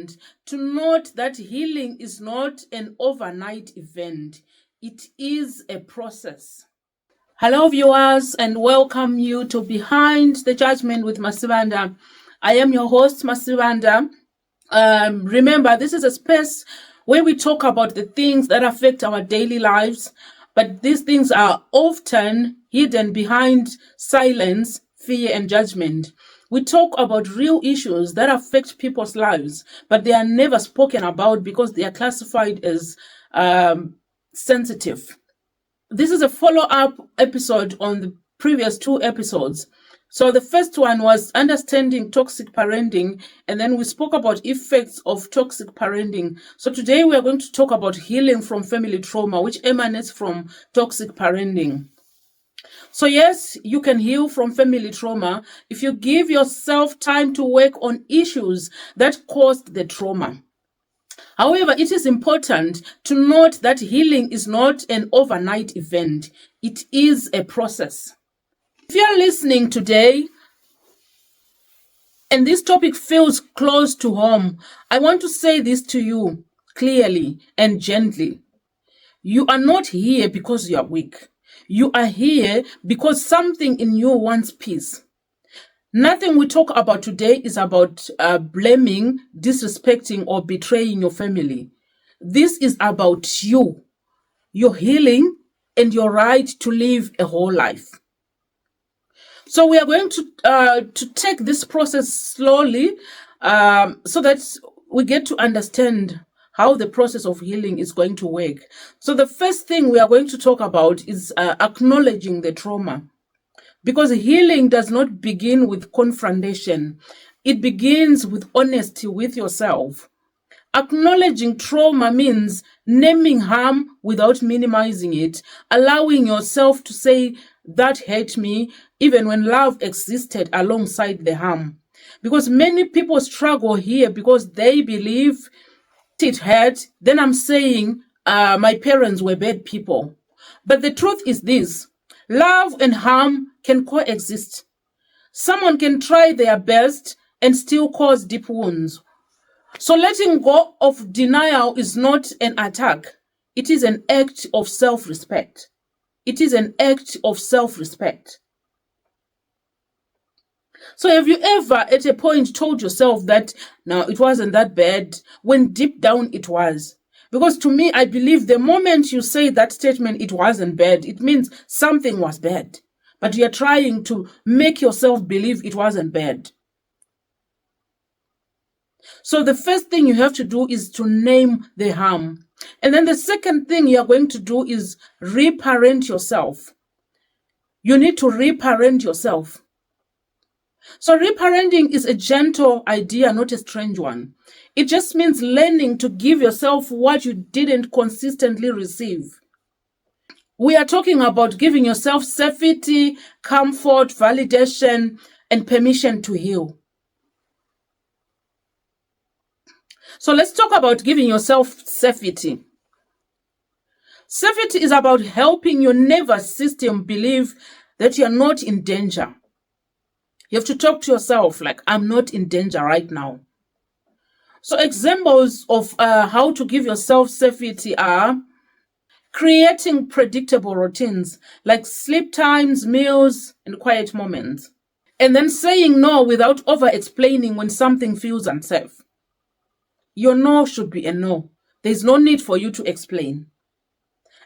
important to note that healing is not an overnight event. It is a process. Hello, viewers, and welcome you to Behind the Judgment with Masibanda. I am your host, Masibanda. Remember, this is a space where we talk about the things that affect our daily lives, but these things are often hidden behind silence, fear, and judgment. We talk about real issues that affect people's lives, but they are never spoken about because they are classified as sensitive. This is a follow-up episode on the previous two episodes. So the first one was understanding toxic parenting, and then we spoke about effects of toxic parenting. So today we are going to talk about healing from family trauma, which emanates from toxic parenting. So yes, you can heal from family trauma if you give yourself time to work on issues that caused the trauma. However, it is important to note that healing is not an overnight event. It is a process. If you're listening today and this topic feels close to home, I want to say this to you clearly and gently. You are not here because you are weak. You are here because something in you wants peace. Nothing we talk about today is about blaming, disrespecting, or betraying your family. This is about you, your healing, and your right to live a whole life. So we are going to take this process slowly so that we get to understand how the process of healing is going to work. So the first thing we are going to talk about is acknowledging the trauma. Because healing does not begin with confrontation. It begins with honesty with yourself. Acknowledging trauma means naming harm without minimizing it, allowing yourself to say, that hurt me, even when love existed alongside the harm. Because many people struggle here because they believe it hurt, then I'm saying my parents were bad people. But the truth is this, love and harm can coexist. Someone can try their best and still cause deep wounds. So letting go of denial is not an attack. It is an act of self-respect. It is an act of self-respect. So have you ever at a point told yourself that, no, it wasn't that bad, when deep down it was? Because to me, I believe the moment you say that statement, it wasn't bad, it means something was bad. But you're trying to make yourself believe it wasn't bad. So the first thing you have to do is to name the harm. And then the second thing you're going to do is reparent yourself. You need to reparent yourself. So reparenting is a gentle idea, not a strange one. It just means learning to give yourself what you didn't consistently receive. We are talking about giving yourself safety, comfort, validation, and permission to heal. So let's talk about giving yourself safety. Safety is about helping your nervous system believe that you're not in danger. You have to talk to yourself like, I'm not in danger right now. So examples of how to give yourself safety are creating predictable routines like sleep times, meals, and quiet moments. And then saying no without over-explaining when something feels unsafe. Your no should be a no. There's no need for you to explain.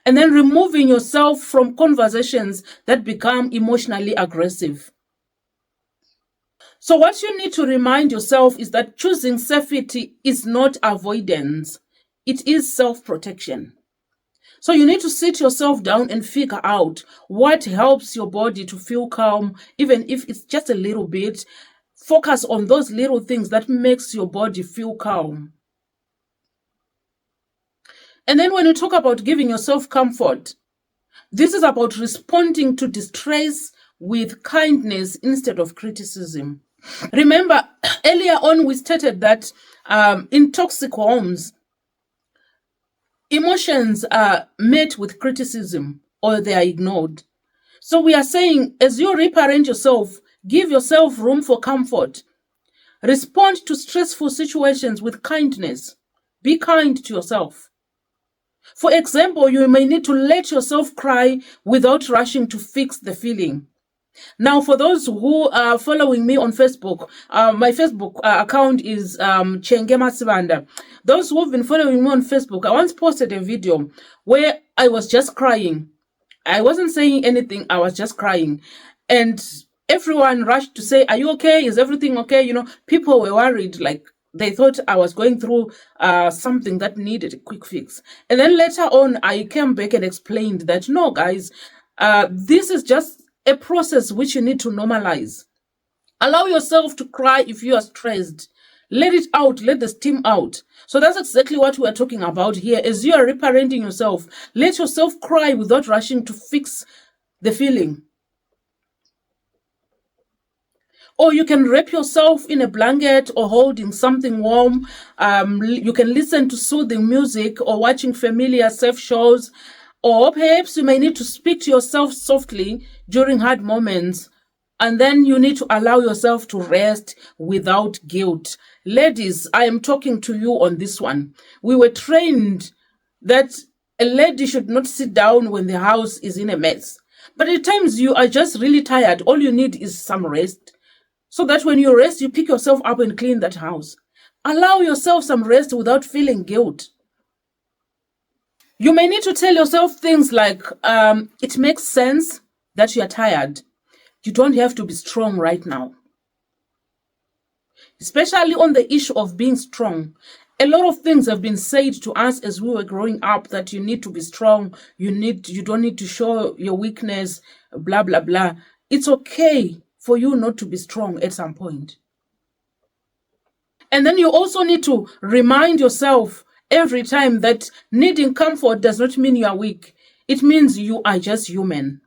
And then removing yourself from conversations that become emotionally aggressive. So what you need to remind yourself is that choosing safety is not avoidance. It is self-protection. So you need to sit yourself down and figure out what helps your body to feel calm, even if it's just a little bit. Focus on those little things that makes your body feel calm. And then when you talk about giving yourself comfort, this is about responding to distress with kindness instead of criticism. Remember, earlier on we stated that in toxic homes, emotions are met with criticism or they are ignored. So we are saying, as you reparent yourself, give yourself room for comfort. Respond to stressful situations with kindness. Be kind to yourself. For example, you may need to let yourself cry without rushing to fix the feeling. Now, for those who are following me on Facebook, my Facebook account is Chengema Sibanda. Those who have been following me on Facebook, I once posted a video where I was just crying. I wasn't saying anything, I was just crying. And everyone rushed to say, "Are you okay? Is everything okay?" You know, people were worried, like they thought I was going through something that needed a quick fix. And then later on, I came back and explained that, no, guys, this is just a process which you need to normalize. Allow yourself to cry if you are stressed. Let it out, let the steam out. So that's exactly what we are talking about here. As you are reparenting yourself, let yourself cry without rushing to fix the feeling. Or you can wrap yourself in a blanket or holding something warm. You can listen to soothing music or watching familiar safe shows. Or perhaps you may need to speak to yourself softly during hard moments. And then you need to allow yourself to rest without guilt. Ladies, I am talking to you on this one. We were trained that a lady should not sit down when the house is in a mess. But at times you are just really tired. All you need is some rest. So that when you rest, you pick yourself up and clean that house. Allow yourself some rest without feeling guilt. You may need to tell yourself things like, it makes sense that you are tired. You don't have to be strong right now. Especially on the issue of being strong. A lot of things have been said to us as we were growing up, that you need to be strong, you don't need to show your weakness, blah, blah, blah. It's okay for you not to be strong at some point. And then you also need to remind yourself every time that needing comfort does not mean you are weak. It means you are just human.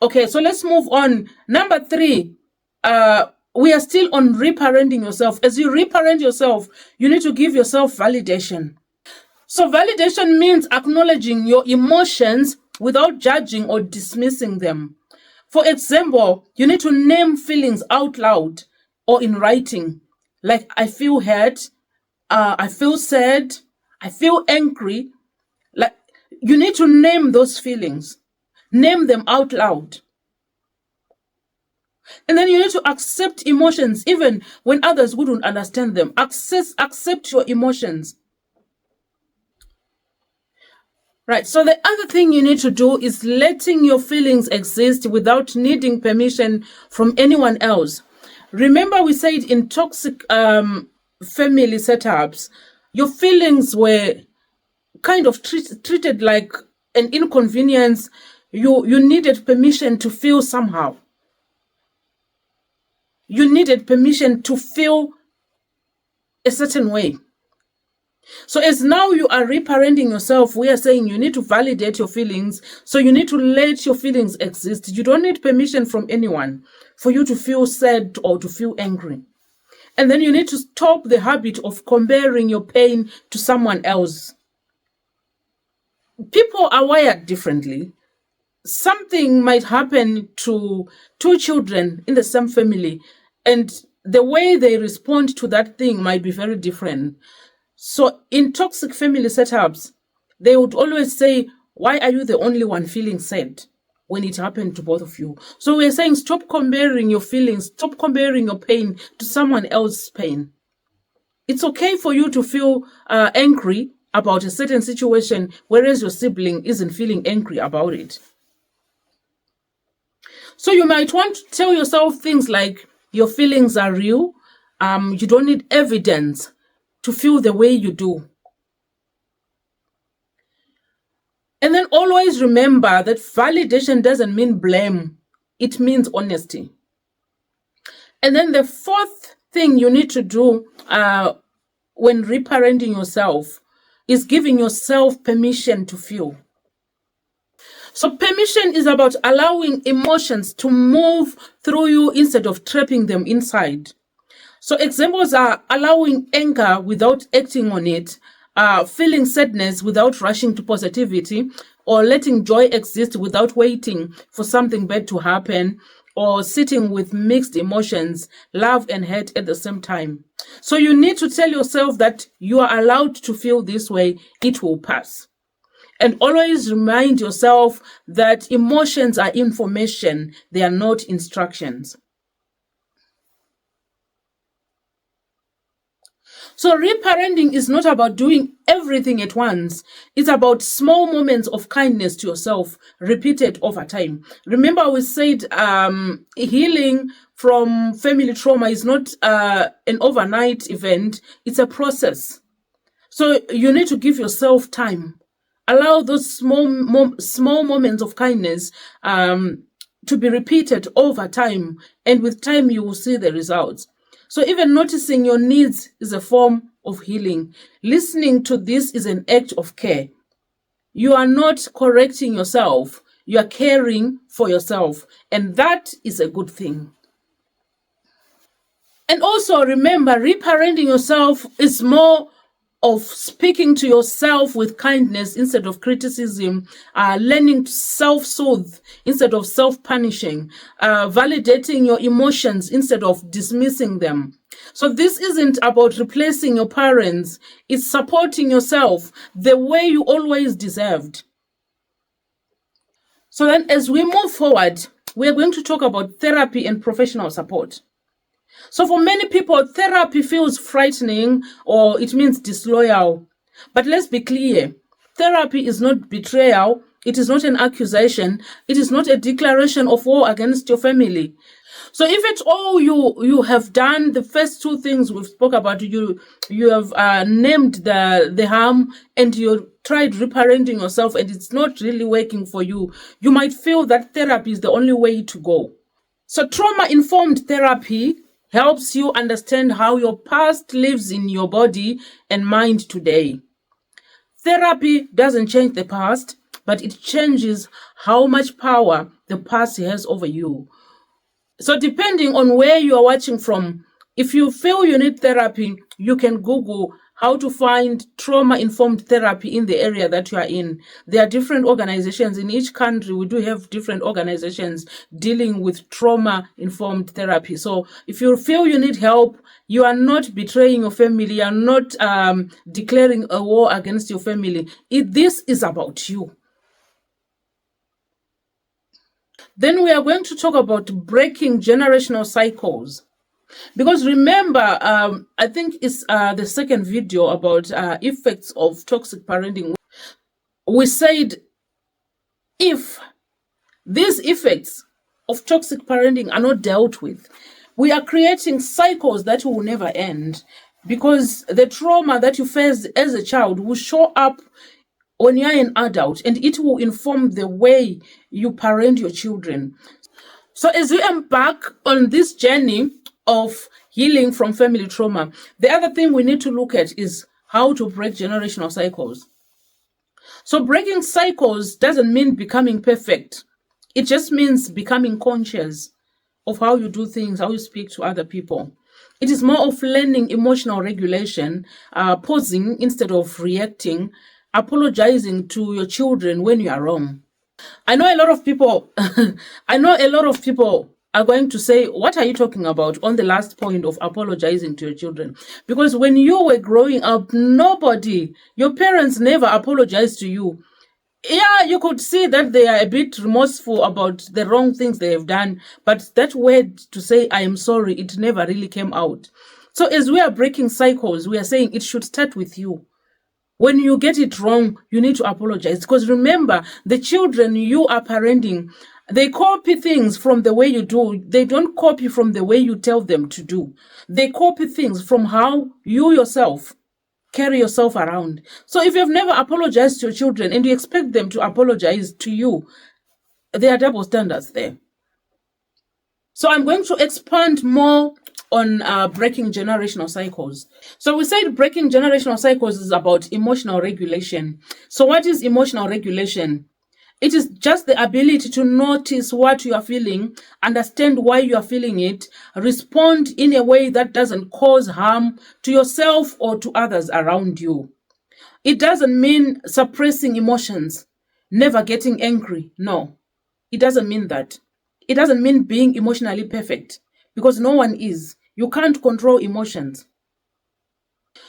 Okay, so let's move on. Number 3, we are still on reparenting yourself. As you reparent yourself, you need to give yourself validation. So validation means acknowledging your emotions without judging or dismissing them. For example, you need to name feelings out loud or in writing, like I feel hurt, I feel sad, I feel angry. Like, you need to name those feelings. Name them out loud. And then you need to accept emotions even when others wouldn't understand them. Accept your emotions. Right, so the other thing you need to do is letting your feelings exist without needing permission from anyone else. Remember, we said in toxic family setups, your feelings were kind of treated like an inconvenience. You needed permission to feel somehow. You needed permission to feel a certain way. So as now you are reparenting yourself, we are saying you need to validate your feelings. So you need to let your feelings exist. You don't need permission from anyone for you to feel sad or to feel angry. And then you need to stop the habit of comparing your pain to someone else. People are wired differently. Something might happen to 2 children in the same family, and the way they respond to that thing might be very different. So in toxic family setups, they would always say, why are you the only one feeling sad when it happened to both of you? So we're saying, stop comparing your feelings, stop comparing your pain to someone else's pain. It's okay for you to feel angry about a certain situation, whereas your sibling isn't feeling angry about it. So you might want to tell yourself things like, your feelings are real. You don't need evidence to feel the way you do. And then always remember that validation doesn't mean blame. It means honesty. And then the 4th thing you need to do when reparenting yourself is giving yourself permission to feel. So permission is about allowing emotions to move through you instead of trapping them inside. So examples are allowing anger without acting on it, feeling sadness without rushing to positivity, or letting joy exist without waiting for something bad to happen, or sitting with mixed emotions, love and hate at the same time. So you need to tell yourself that you are allowed to feel this way, it will pass. And always remind yourself that emotions are information, they are not instructions. So reparenting is not about doing everything at once. It's about small moments of kindness to yourself, repeated over time. Remember, we said healing from family trauma is not an overnight event. It's a process. So you need to give yourself time. Allow those small moments of kindness to be repeated over time. And with time, you will see the results. So even noticing your needs is a form of healing. Listening to this is an act of care. You are not correcting yourself. You are caring for yourself. And that is a good thing. And also remember, reparenting yourself is more of speaking to yourself with kindness instead of criticism, learning to self-soothe instead of self-punishing, validating your emotions instead of dismissing them. So this isn't about replacing your parents. It's supporting yourself the way you always deserved. So then as we move forward, we're going to talk about therapy and professional support. So for many people, therapy feels frightening or it means disloyal. But let's be clear. Therapy is not betrayal. It is not an accusation. It is not a declaration of war against your family. So if it's all you have done, the first two things we've spoke about, you have named the harm and you tried reparenting yourself and it's not really working for you, you might feel that therapy is the only way to go. So trauma-informed therapy helps you understand how your past lives in your body and mind today. Therapy doesn't change the past, but it changes how much power the past has over you. So depending on where you are watching from, if you feel you need therapy, you can Google how to find trauma-informed therapy in the area that you are in. There are different organizations in each country. We do have different organizations dealing with trauma-informed therapy. So if you feel you need help, you are not betraying your family, you are not declaring a war against your family. This is about you. Then we are going to talk about breaking generational cycles. Because remember, I think it's the second video about effects of toxic parenting. We said if these effects of toxic parenting are not dealt with, we are creating cycles that will never end. Because the trauma that you faced as a child will show up when you're an adult and it will inform the way you parent your children. So as we embark on this journey of healing from family trauma, the other thing we need to look at is how to break generational cycles. So breaking cycles doesn't mean becoming perfect. It just means becoming conscious of how you do things, how you speak to other people. It is more of learning emotional regulation, pausing instead of reacting, apologizing to your children when you are wrong. I know a lot of people are going to say, what are you talking about on the last point of apologizing to your children? Because when you were growing up, your parents never apologized to you. Yeah, you could see that they are a bit remorseful about the wrong things they have done, but that word to say, I am sorry, it never really came out. So as we are breaking cycles, we are saying it should start with you. When you get it wrong, you need to apologize. Because remember, the children you are parenting, they copy things from the way you do. They don't copy from the way you tell them to do. They copy things from how you yourself carry yourself around. So if you've never apologized to your children and you expect them to apologize to you, there are double standards there. So I'm going to expand more on breaking generational cycles. So we said breaking generational cycles is about emotional regulation. So what is emotional regulation? It is just the ability to notice what you are feeling, understand why you are feeling it, respond in a way that doesn't cause harm to yourself or to others around you. It doesn't mean suppressing emotions, never getting angry. No, it doesn't mean that. it doesn't mean being emotionally perfect, because no one is. You can't control emotions.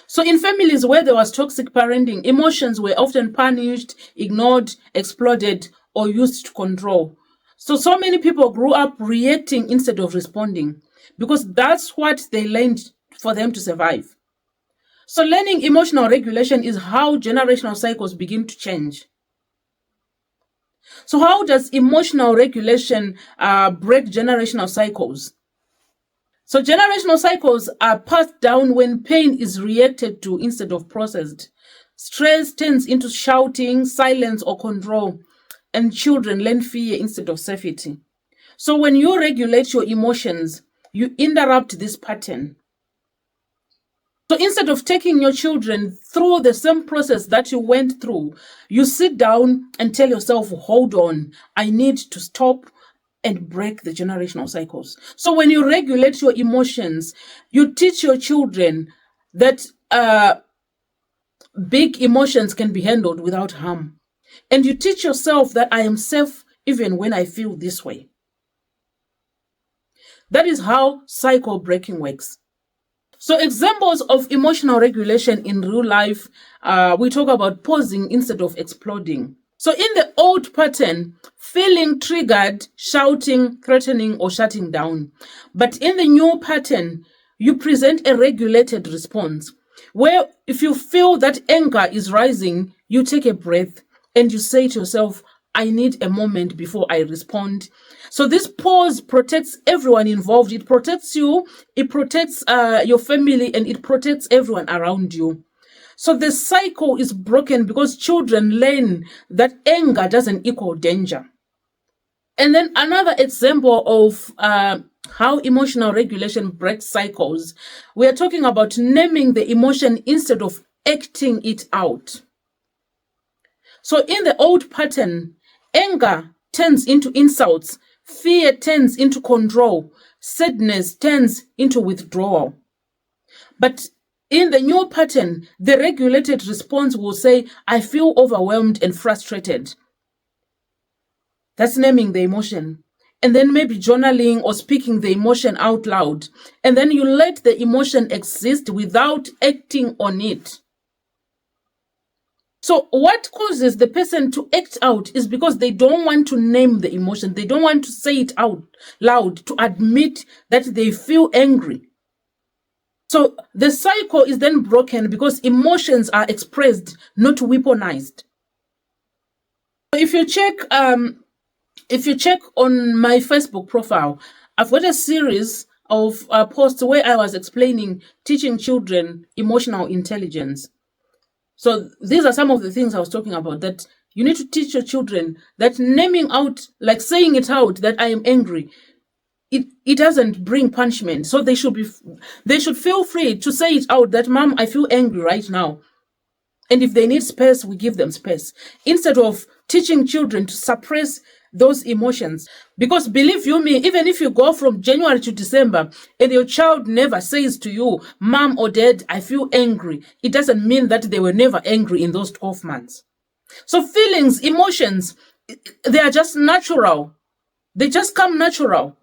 So in families where there was toxic parenting, emotions were often punished, ignored, exploded, or used to control. So many people grew up reacting instead of responding, because that's what they learned for them to survive. So learning emotional regulation is how generational cycles begin to change. So how does emotional regulation break generational cycles? So generational cycles are passed down when pain is reacted to instead of processed. Stress turns into shouting, silence, or control, and children learn fear instead of safety. So when you regulate your emotions, you interrupt this pattern. So instead of taking your children through the same process that you went through, you sit down and tell yourself, hold on, I need to stop and break the generational cycles. So when you regulate your emotions, you teach your children that big emotions can be handled without harm. And you teach yourself that I am safe even when I feel this way. That is how cycle breaking works. So examples of emotional regulation in real life, we talk about pausing instead of exploding. So in the old pattern, feeling triggered, shouting, threatening, or shutting down. But in the new pattern, you present a regulated response where if you feel that anger is rising, you take a breath and you say to yourself, I need a moment before I respond. So this pause protects everyone involved. It protects you, it protects your family, and it protects everyone around you. So the cycle is broken because children learn that anger doesn't equal danger. And then another example of how emotional regulation breaks cycles, we are talking about naming the emotion instead of acting it out. So in the old pattern, anger turns into insults, fear turns into control, sadness turns into withdrawal. But in the new pattern, the regulated response will say, I feel overwhelmed and frustrated. That's naming the emotion. And then maybe journaling or speaking the emotion out loud. And then you let the emotion exist without acting on it. So what causes the person to act out is because they don't want to name the emotion. They don't want to say it out loud, to admit that they feel angry. So the cycle is then broken because emotions are expressed, not weaponized. If you check on my Facebook profile, I've got a series of posts where I was explaining teaching children emotional intelligence. So these are some of the things I was talking about, that you need to teach your children that naming out, like saying it out, that I am angry, it doesn't bring punishment. So they should feel free to say it out, that Mom, I feel angry right now. And if they need space, we give them space, instead of teaching children to suppress those emotions. Because believe you me, even if you go from January to December and your child never says to you, Mom or Dad, I feel angry, it doesn't mean that they were never angry in those 12 months. So feelings, emotions, they are just natural. They just come natural.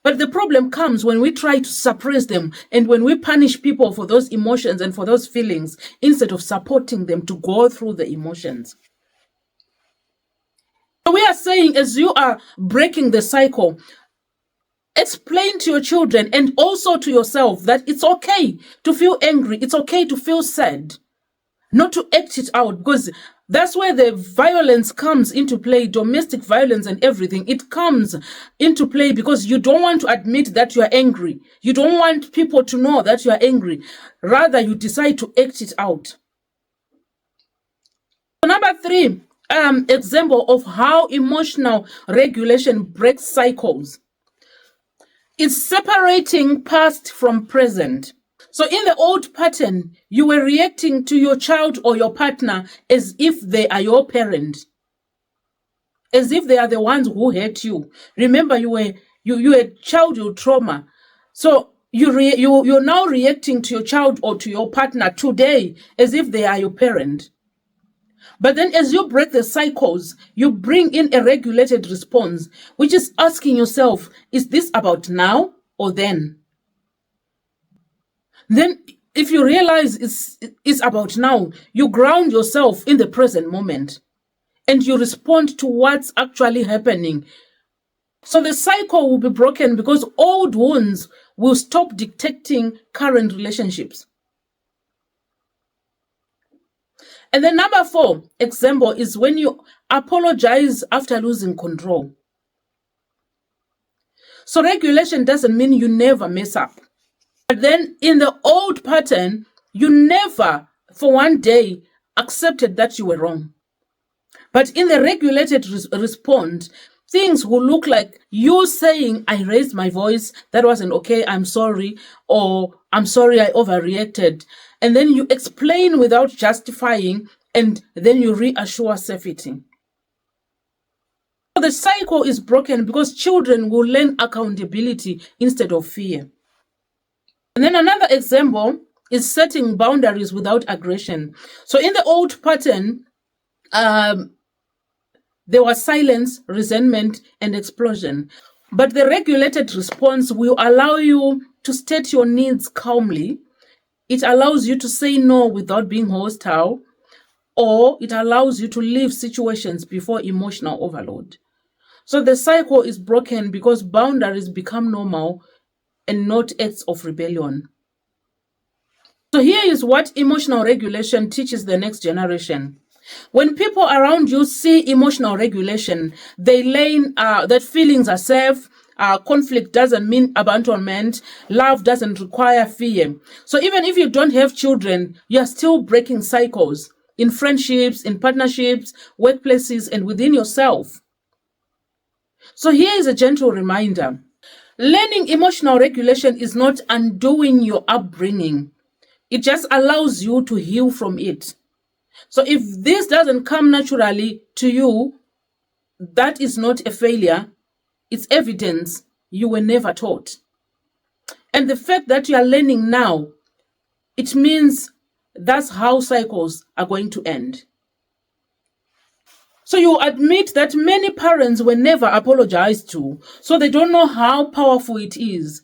But the problem comes when we try to suppress them and when we punish people for those emotions and for those feelings instead of supporting them to go through the emotions. So we are saying, as you are breaking the cycle, explain to your children and also to yourself that it's okay to feel angry. It's okay to feel sad, not to act it out, because that's where the violence comes into play, domestic violence and everything. It comes into play because you don't want to admit that you are angry. You don't want people to know that you are angry. Rather, you decide to act it out. So number 3, example of how emotional regulation breaks cycles is separating past from present. So in the old pattern, you were reacting to your child or your partner as if they are your parent, as if they are the ones who hurt you. Remember, you had childhood trauma. So you're now reacting to your child or to your partner today as if they are your parent. But then as you break the cycles, you bring in a regulated response, which is asking yourself, is this about now or then? Then if you realize it's about now, you ground yourself in the present moment and you respond to what's actually happening. So the cycle will be broken because old wounds will stop dictating current relationships. And then number 4 example is when you apologize after losing control. So regulation doesn't mean you never mess up. But then in the old pattern, you never for one day accepted that you were wrong. But in the regulated response, things will look like you saying, I raised my voice, that wasn't okay, I'm sorry, or I'm sorry I overreacted. And then you explain without justifying, and then you reassure safety. So the cycle is broken because children will learn accountability instead of fear. And then another example is setting boundaries without aggression. So in the old pattern, there was silence, resentment, and explosion. But the regulated response will allow you to state your needs calmly. It allows you to say no without being hostile, or it allows you to leave situations before emotional overload. So the cycle is broken because boundaries become normal and not acts of rebellion. So here is what emotional regulation teaches the next generation. When people around you see emotional regulation, they learn that feelings are safe, conflict doesn't mean abandonment, love doesn't require fear. So even if you don't have children, you're still breaking cycles in friendships, in partnerships, workplaces, and within yourself. So here is a gentle reminder. Learning emotional regulation is not undoing your upbringing. It just allows you to heal from it. So if this doesn't come naturally to you, that is not a failure. It's evidence you were never taught. And the fact that you are learning now, it means that's how cycles are going to end. So you admit that many parents were never apologized to, so they don't know how powerful it is.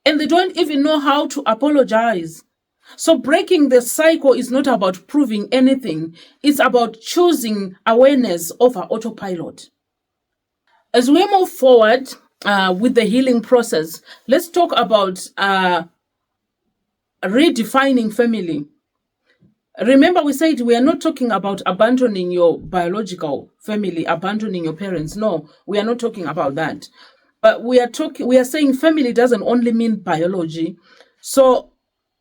And they don't even know how to apologize. So breaking the cycle is not about proving anything. It's about choosing awareness over autopilot. As we move forward with the healing process, let's talk about redefining family. Remember, we said we are not talking about abandoning your biological family, abandoning your parents. No, we are not talking about that. But we are saying family doesn't only mean biology. So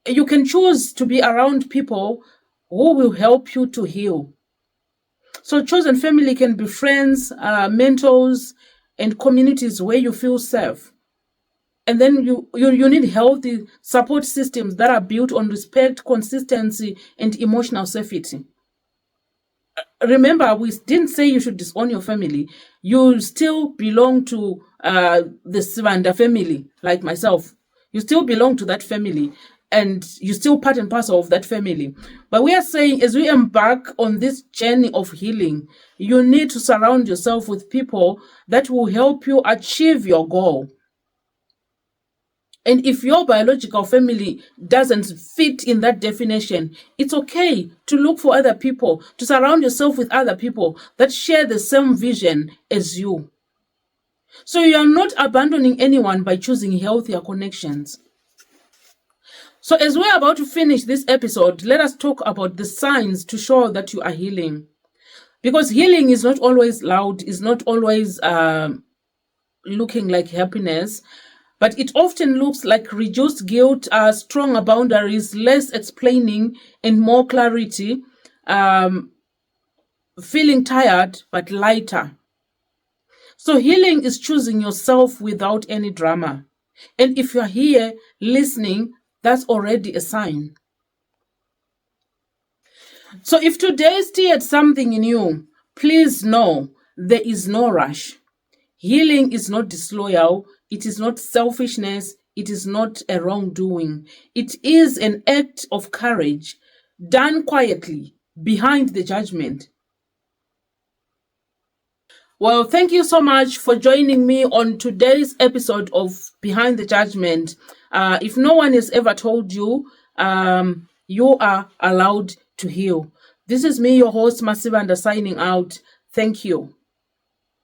you can choose to be around people who will help you to heal. So chosen family can be friends, mentors, and communities where you feel safe. And then you need healthy support systems that are built on respect, consistency, and emotional safety. Remember, we didn't say you should disown your family. You still belong to the Sivanda family, like myself. You still belong to that family, and you're still part and parcel of that family. But we are saying, as we embark on this journey of healing, you need to surround yourself with people that will help you achieve your goal. And if your biological family doesn't fit in that definition, it's okay to look for other people, to surround yourself with other people that share the same vision as you. So you are not abandoning anyone by choosing healthier connections. So as we're about to finish this episode, let us talk about the signs to show that you are healing. Because healing is not always loud, is not always looking like happiness. But it often looks like reduced guilt, stronger boundaries, less explaining, and more clarity, feeling tired but lighter. So healing is choosing yourself without any drama. And if you're here listening, that's already a sign. So if today stirred something in you, please know there is no rush. Healing is not disloyal. It is not selfishness. It is not a wrongdoing. It is an act of courage done quietly behind the judgment. Well, thank you so much for joining me on today's episode of Behind the Judgment. If no one has ever told you, you are allowed to heal. This is me, your host, Masibanda, signing out. Thank you.